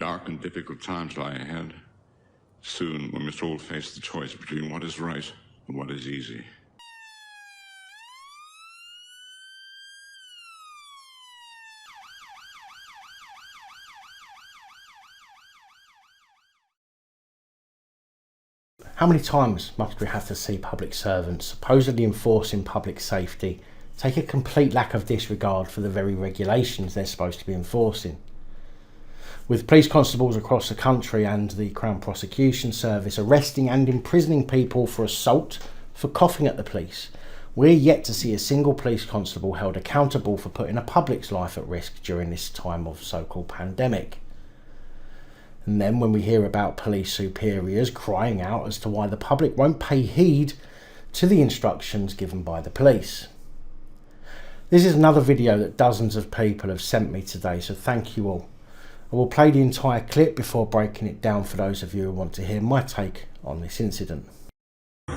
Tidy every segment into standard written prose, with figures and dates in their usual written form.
dark and difficult times lie ahead. Soon we must all face the choice between what is right and what is easy. How many times must we have to see public servants supposedly enforcing public safety take a complete lack of disregard for the very regulations they're supposed to be enforcing? With police constables across the country and the Crown Prosecution Service arresting and imprisoning people for assault for coughing at the police, we're yet to see a single police constable held accountable for putting a public's life at risk during this time of so-called pandemic. And then when we hear about police superiors crying out as to why the public won't pay heed to the instructions given by the police. This is another video that dozens of people have sent me today, so thank you all. I will play the entire clip before breaking it down for those of you who want to hear my take on this incident.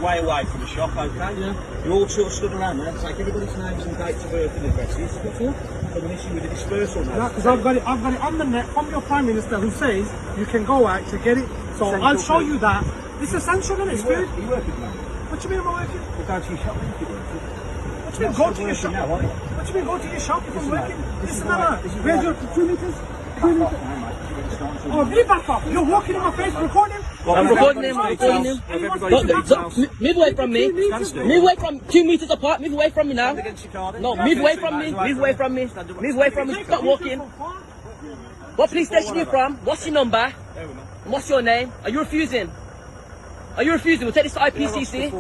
Way away from the shop, okay? Yeah. You're all sort of stood around there, take everybody's names and dates of birth and addresses. What for? Have an issue with the dispersal now. Because I've got it on the net from your Prime Minister who says you can go out to get it. So essential I'll show you that. It's essential and it's good. You working now? What do you mean am I working? We'll go to your shop if you're working. What do you mean go to your shop? Now, what do you mean go to your shop if I'm working? Listen, where's your 2 meters? 2 meters? Oh, you back up. You're walking in my face recording. I'm recording him, I'm recording him. Move away from me. Move away from 2 meters apart. Move away from me now. No, move away from me. Move away from me. Move away from me. Stop walking. What police station are you from? What's your number? And what's your name? Are you refusing? Are you refusing? We'll take this to IPCC.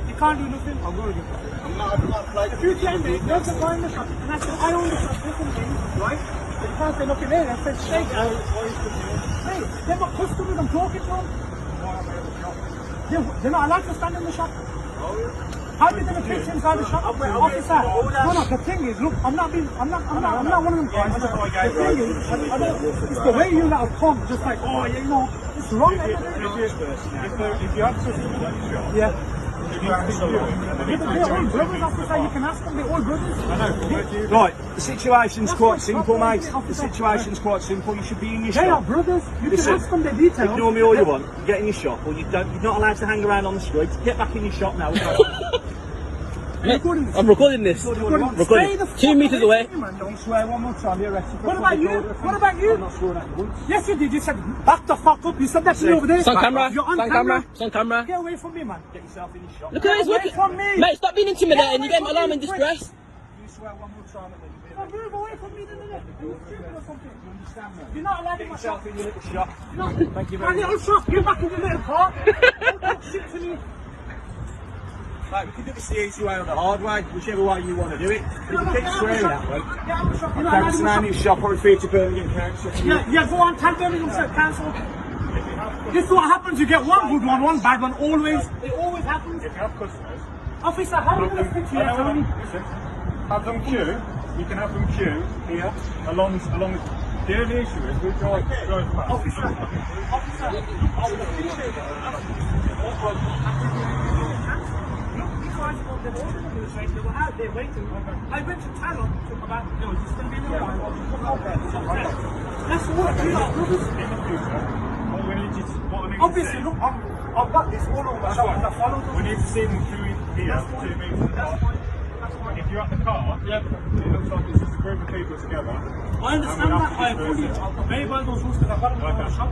You can't do nothing. I'm going to do it. If you tell me, you're the Prime Minister, and I said, I own the shop, listen to me, right? You can't say, look at there, I said, shake it. Hey, they've got customers I'm talking to them. They're not allowed to stand in the shop. How are you going to pitch inside the shop? Officer, no, the thing is, look, I'm not one of them guys. The thing is, it's the way you let us come, just like, oh, you know, it's wrong. If you have to, yeah. They're all brothers, officer, you can ask them, they're all brothers. Right, the situation's quite simple, mate. The situation's quite simple, you should be in your shop. They are brothers, you can ask them the details. Ignore me all you want, you get in your shop, or you're not allowed to hang around on the street. Get back in your shop now. I'm recording this. Recording. 2 meters away. Don't swear one more time, you're arrested. What about you? What about you? I'm not swearing at you once. Yes, you did. You said, back the fuck up. You said that to me over there. It's on camera. You're on camera. It's on camera. Get away from me, man. Get yourself in your shop. Look at his away from me. Mate, stop being intimidating. You get him alarm and distress. You swear one more time at me. Move away from me, then. Are you stupid or something? You understand, mate? You're not allowed Get in my shop. yourself in your little shop. No. Thank you My very much. little shop. Get back in your little car. Don't talk shit to me. Right, we can do this the easy way or the hard way, whichever way you want to do it. You can keep swearing that way. Get out of the shop. Thanks, man, your shop, or refer to Birmingham Council. Yeah, go on, tell Birmingham Council. This is what happens, you get one good one, one bad one, always. It always happens. if you have customers, Officer, how are you going to speak to you? Tell me. listen, have them queue. You can have them queue here along. The only issue is we drive past. Officer. They were out there waiting. I went to tell them to come back. No, it's going to be in the line. That's what you are, brothers. In the future, what we need to Obviously, look, I've got this all over the shop and I follow them. we need to see them through here, 2 meters apart. If you're at the car, it looks like it's just a group of people together. I understand that. I fully obey by those rules because I've got them all over the shop.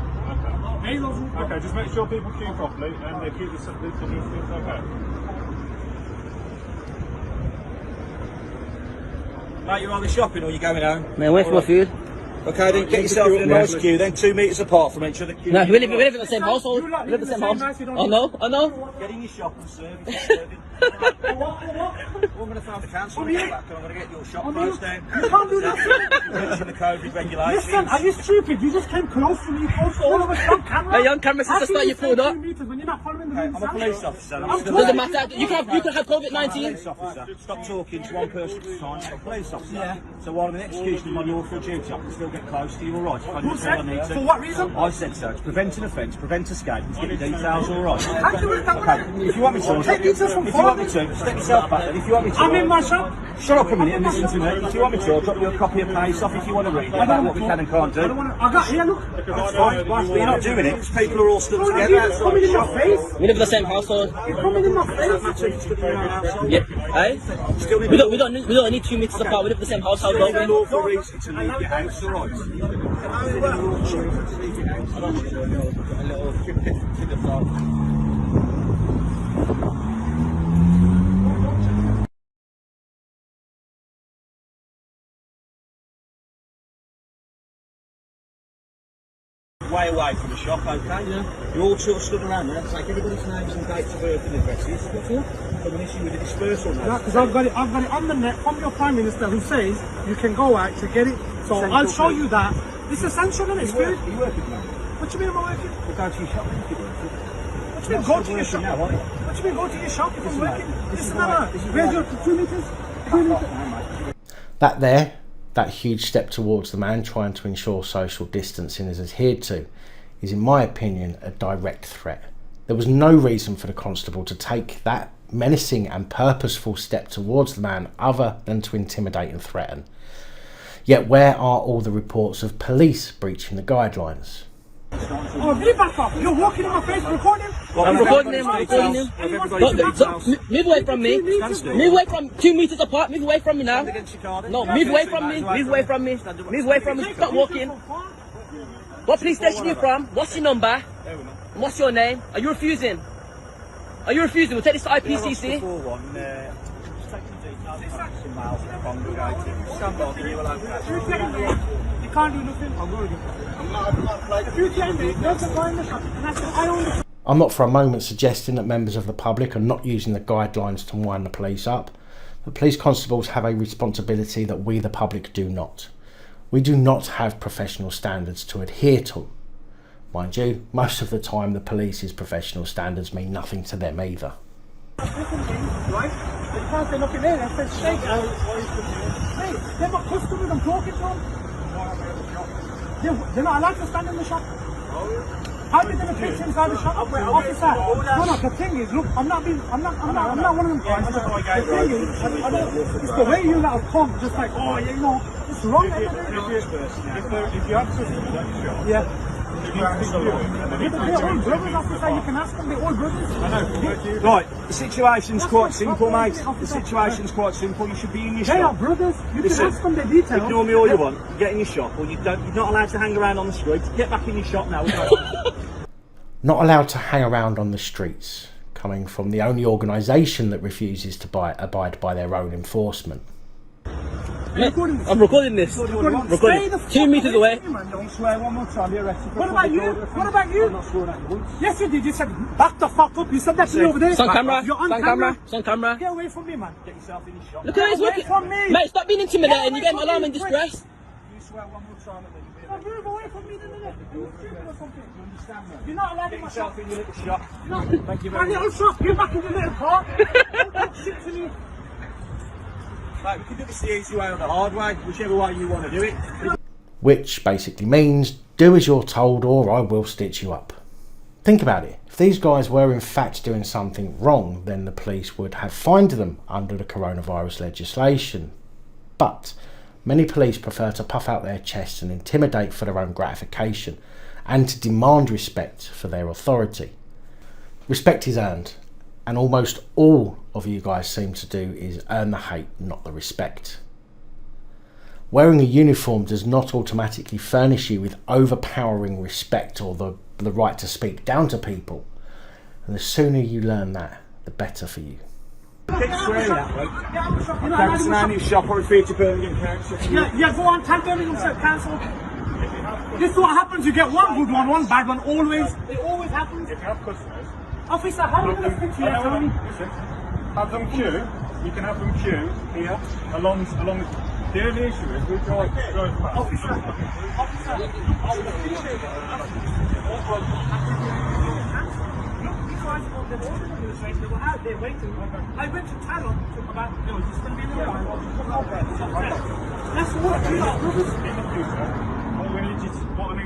Obey those rules. Okay, just make sure people queue properly and they keep the distance okay. Mate, you're either shopping or you're going home. Man, wait for my food. Okay, then get yourself in a nice queue, then 2 meters apart from each other. No, we live in the same household. We live in the same house. I know. Get in your shop and serve it. I'm going to phone the council and get back and I'm going to get your shop closed down. You can't do that. Mention the COVID regulations. Listen, are you stupid? You just came close to me, close to all of us on camera. Hey, on camera since the start you pulled up. When you're not following the rules. I'm a police officer. Doesn't matter. You can have COVID-19. Police officer. Stop talking to one person at a time. I'm a police officer. Yeah. So while I'm in execution of my lawful duty, I can still get close to you, alright? Who said? For what reason? I said so. To prevent an offence, prevent escape, and to get the details, alright? Can't you work that way? If you want me to, Take details from if you want me to, step yourself back then. If you want me to, I'm in my shop. Shut up a minute and listen to me. If you want me to, I'll drop you a copy of Pace off if you want to read about what we can and can't do. I got here, look. That's fine, but you're not doing it because people are all stood together. You're coming in my face. We live in the same household. You're coming in my face. Yeah, eh? We don't need 2 meters apart. We live in the same household, don't we? Lawful reason to leave your house, alright? Way away from the shop, okay? You're all sort of stood around there, take everybody's names and dates of birth and addresses. What for? From an issue with the dispersal now. No, because I've got it on the net from your Prime Minister who says you can go out to get it. So I'll show you that. It's essential and it's good. Are you working now? What do you mean am I working? We'll go to your shop if you're working. What do you mean go to your shop? What do you mean go to your shop if I'm working? Listen, where's your 2 meters? 2 meters? That huge step towards the man trying to ensure social distancing is adhered to is, in my opinion, a direct threat. There was no reason for the constable to take that menacing and purposeful step towards the man other than to intimidate and threaten. Yet where are all the reports of police breaching the guidelines? Oh, really back up. You're walking in my face, recording? I'm recording him, Move away from me. Move away from 2 meters apart. Move away from me now. No, move away from me. Move away from me. Move away from me. Stop walking. What police station are you from? What's your number? What's your name? Are you refusing? Are you refusing? We'll take this to IPCC. You can't do nothing. I'm going to if you tell me, there's a guy in the shop, and I said, I only... I'm not for a moment suggesting that members of the public are not using the guidelines to wind the police up, but police constables have a responsibility that we the public do not. We do not have professional standards to adhere to. Mind you, most of the time the police's professional standards mean nothing to them either. Right? You can't say nothing there, that says shake. Hey, they're not customers, I'm talking to them. They're not allowed to stand in the shop. How did they pitch inside the shop? Officer, no, the thing is, look, I'm not one of them guys. The thing is, it's the way you let us come, just like, oh, yeah, you know, it's wrong. If you have to, yeah. They're all brothers, officer, you can ask them, they're all brothers. Right, the situation's quite simple, mate. The situation's quite simple. You should be in your shop. They are brothers. You can ask them their details. Ignore me all you want. You get in your shop, or you're not allowed to hang around on the street. Get back in your shop now. Not allowed to hang around on the streets, coming from the only organisation that refuses to abide by their own enforcement. I'm recording this. Recording. 2 meters away. Don't swear one more time. You're arrested. What about you? What about you? I'm not sworn at you once. Yes, you did. You said, back the fuck up. You said that to me over there. It's on camera. You're on camera. It's on camera. Get away from me, man. Get yourself in your shop. Look at this. Get away from me. Mate, stop being intimidating. You're getting alarm and distress. You swear one more time at me. Move away from me, then. You're stupid or something. You understand that? You're not allowed Get in my yourself shop. in your little shop. Thank you my very little much. shop. Get back in your little car. Don't talk shit to me. Right, we can do this the easy way or the hard way, whichever way you want to do it. Which basically means, do as you're told or I will stitch you up. Think about it. If these guys were in fact doing something wrong, then the police would have fined them under the coronavirus legislation. But many police prefer to puff out their chests and intimidate for their own gratification and to demand respect for their authority. Respect is earned, and almost all of you guys seem to do is earn the hate, not the respect. Wearing a uniform does not automatically furnish you with overpowering respect or the right to speak down to people. And the sooner you learn that, the better for you. Keep swearing that way. That's an annual shop or a feature Birmingham Council. Yeah, go on, tell Birmingham Council. This is what happens, you get one good one bad one, always. It always happens. if you have customers, Officer, how are you going to fix here, tell me? listen, have them queue. You can have them queue here along. The only issue is we drive past. Officer. They were out there waiting. I went to tell them about there was just going to be a That's what you are, brothers. In the future, what we need to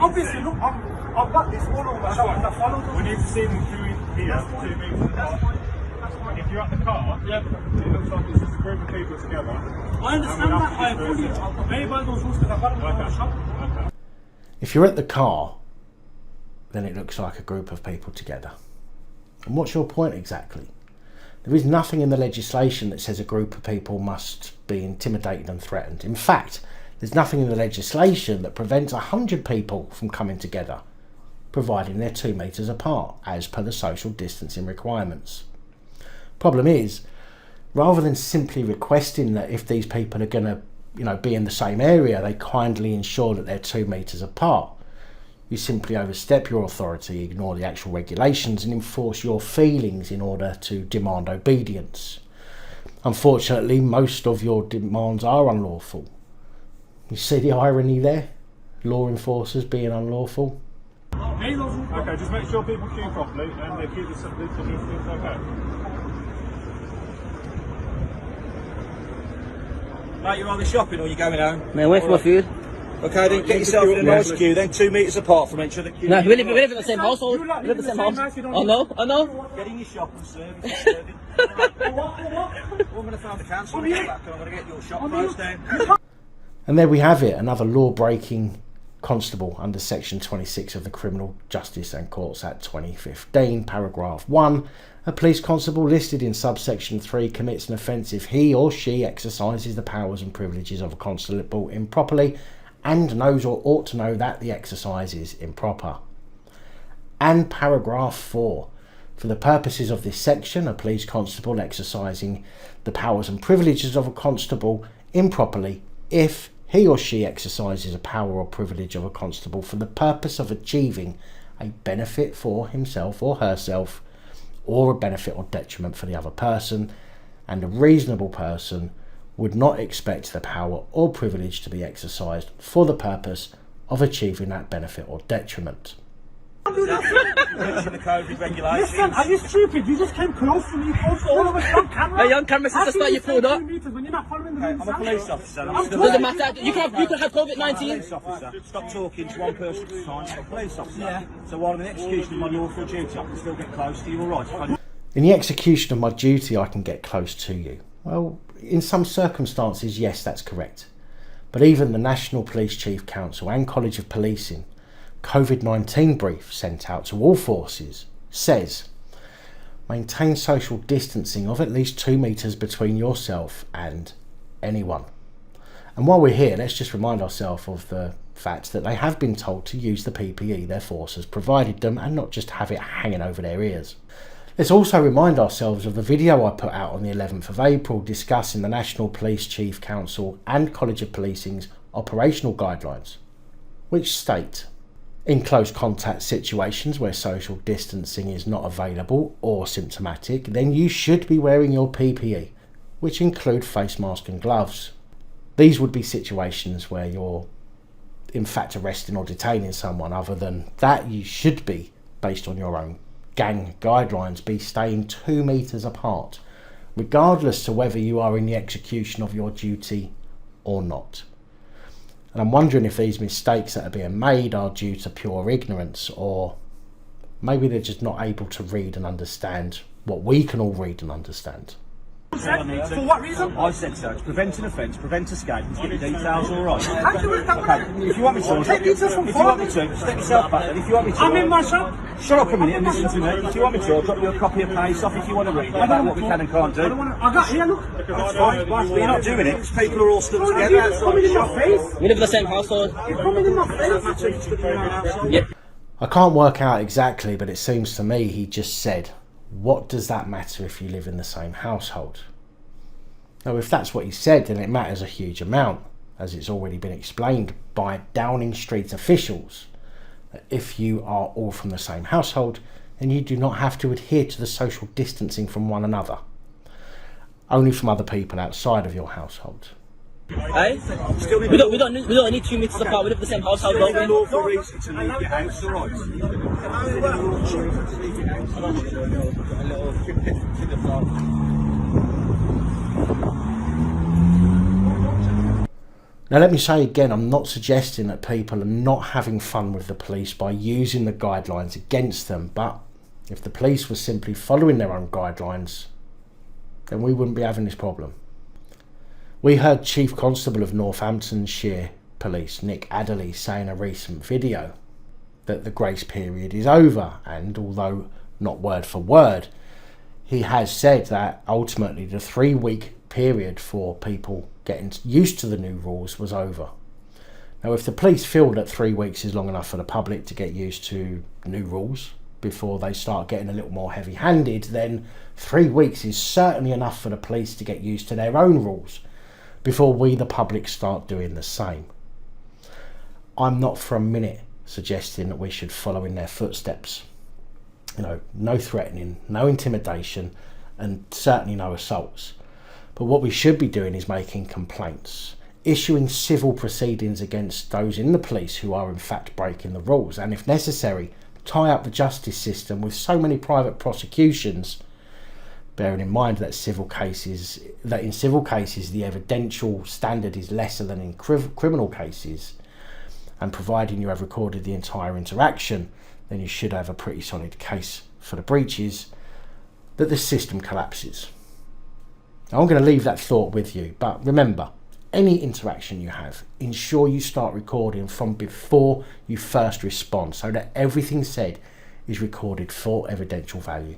Obviously, see, look, I've got this all over my shop and I followed them. we need to see them queuing here 2 meters apart. If you're at the car, it looks like it's just a group of people together. I understand that. I fully obey by those rules because I've got them in the shop. If you're at the car, then it looks like a group of people together. And what's your point exactly? There is nothing in the legislation that says a group of people must be intimidated and threatened. In fact, there's nothing in the legislation that prevents 100 people from coming together, providing they're 2 metres apart, as per the social distancing requirements. Problem is, rather than simply requesting that if these people are going to, be in the same area, they kindly ensure that they're 2 metres apart, you simply overstep your authority, ignore the actual regulations and enforce your feelings in order to demand obedience. Unfortunately, most of your demands are unlawful. You see the irony there? Law enforcers being unlawful. Okay, just make sure people queue properly and they keep the distance okay. Mate, you're either shopping or you're going home. Man, wait for my food. Okay, then get yourself in a nice queue, then 2 metres apart from each other. No, we live in the same household. We live in the same house. I know. Get in your shop and serve it. I'm going to phone the council and back and I'm going to get your shop closed down. And there we have it, another law-breaking constable under section 26 of the Criminal Justice and Courts Act 2015, paragraph 1. A police constable listed in subsection 3 commits an offence if he or she exercises the powers and privileges of a constable improperly and knows or ought to know that the exercise is improper. And paragraph 4. For the purposes of this section, a police constable exercising the powers and privileges of a constable improperly if he or she exercises a power or privilege of a constable for the purpose of achieving a benefit for himself or herself, or a benefit or detriment for the other person, and a reasonable person would not expect the power or privilege to be exercised for the purpose of achieving that benefit or detriment. The COVID regulations. Listen, are you stupid? You just came close to me, close to all of us on camera. Hey, on camera, since the start you pulled up. When you're not following the rules. I'm a police officer. Doesn't matter. You can have COVID-19. Police officer. Stop talking to one person at a time. I'm a police officer. Yeah. So while I'm in execution of my lawful duty, I can still get close to you, all right? In the execution of my duty, I can get close to you. Well, in some circumstances, yes, that's correct. But even the National Police Chief Council and College of Policing COVID-19 brief sent out to all forces says, maintain social distancing of at least 2 metres between yourself and anyone. And while we're here, let's just remind ourselves of the fact that they have been told to use the PPE their force has provided them and not just have it hanging over their ears. Let's also remind ourselves of the video I put out on the 11th of April discussing the National Police Chief Council and College of Policing's operational guidelines, which state, in close contact situations where social distancing is not available or symptomatic, then you should be wearing your PPE, which include face mask and gloves. These would be situations where you're in fact arresting or detaining someone. Other than that, you should be, based on your own gang guidelines, be staying 2 metres apart, regardless to whether you are in the execution of your duty or not. And I'm wondering if these mistakes that are being made are due to pure ignorance, or maybe they're just not able to read and understand what we can all read and understand. For what reason? I said so. To prevent an offence, prevent escape, and to get your details all right. I can do it that way. Okay, if you want me to, Take details from if you want me to, step yourself back. And if you want me to, I'm in my shop. Shut up a minute and listen to me. If you want me to, I'll drop you a copy of Pace off if you want to read it about what we can and can't do. I got here, look. That's fine, but you're not doing it because people are all stood together You're outside coming the in my shop. face. We live in the same household. You're coming in my face. Yep. I can't work out exactly, but it seems to me he just said, what does that matter if you live in the same household? Now, if that's what he said, then it matters a huge amount, as it's already been explained by Downing Street officials. That if you are all from the same household, then you do not have to adhere to the social distancing from one another, only from other people outside of your household. Hey? We don't need 2 metres apart. We live in the same household, don't we? Lawful reason to leave your house, all right? Now, let me say again, I'm not suggesting that people are not having fun with the police by using the guidelines against them, but if the police were simply following their own guidelines, then we wouldn't be having this problem. We heard Chief Constable of Northamptonshire Police, Nick Adderley, say in a recent video that the grace period is over, and although not word for word, he has said that ultimately the 3-week period for people getting used to the new rules was over. Now, if the police feel that 3 weeks is long enough for the public to get used to new rules before they start getting a little more heavy-handed, then 3 weeks is certainly enough for the police to get used to their own rules before we, the public, start doing the same. I'm not for a minute suggesting that we should follow in their footsteps. You know, no threatening, no intimidation, and certainly no assaults. But what we should be doing is making complaints, issuing civil proceedings against those in the police who are in fact breaking the rules, and if necessary, tie up the justice system with so many private prosecutions, bearing in mind that in civil cases the evidential standard is lesser than in criminal cases, and providing you have recorded the entire interaction, then you should have a pretty solid case for the breaches, that the system collapses. Now, I'm going to leave that thought with you, but remember, any interaction you have, ensure you start recording from before you first respond, so that everything said is recorded for evidential value.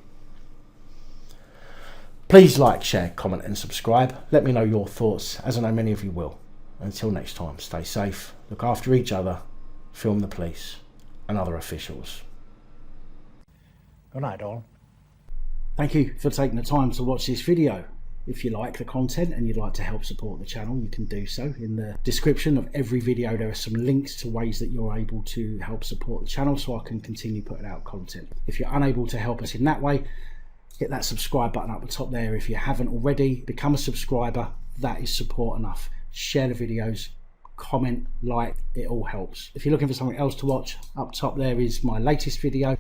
Please like, share, comment and subscribe. Let me know your thoughts, as I know many of you will. Until next time, stay safe, look after each other, film the police and other officials. Good night, all. Thank you for taking the time to watch this video. If you like the content and you'd like to help support the channel, you can do so. In the description of every video there are some links to ways that you're able to help support the channel so I can continue putting out content. If you're unable to help us in that way, hit that subscribe button up the top there. If you haven't already, become a subscriber. That is support enough. Share the videos, comment, like, it all helps. If you're looking for something else to watch, up top there is my latest video.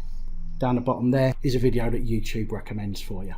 Down the bottom there is a video that YouTube recommends for you.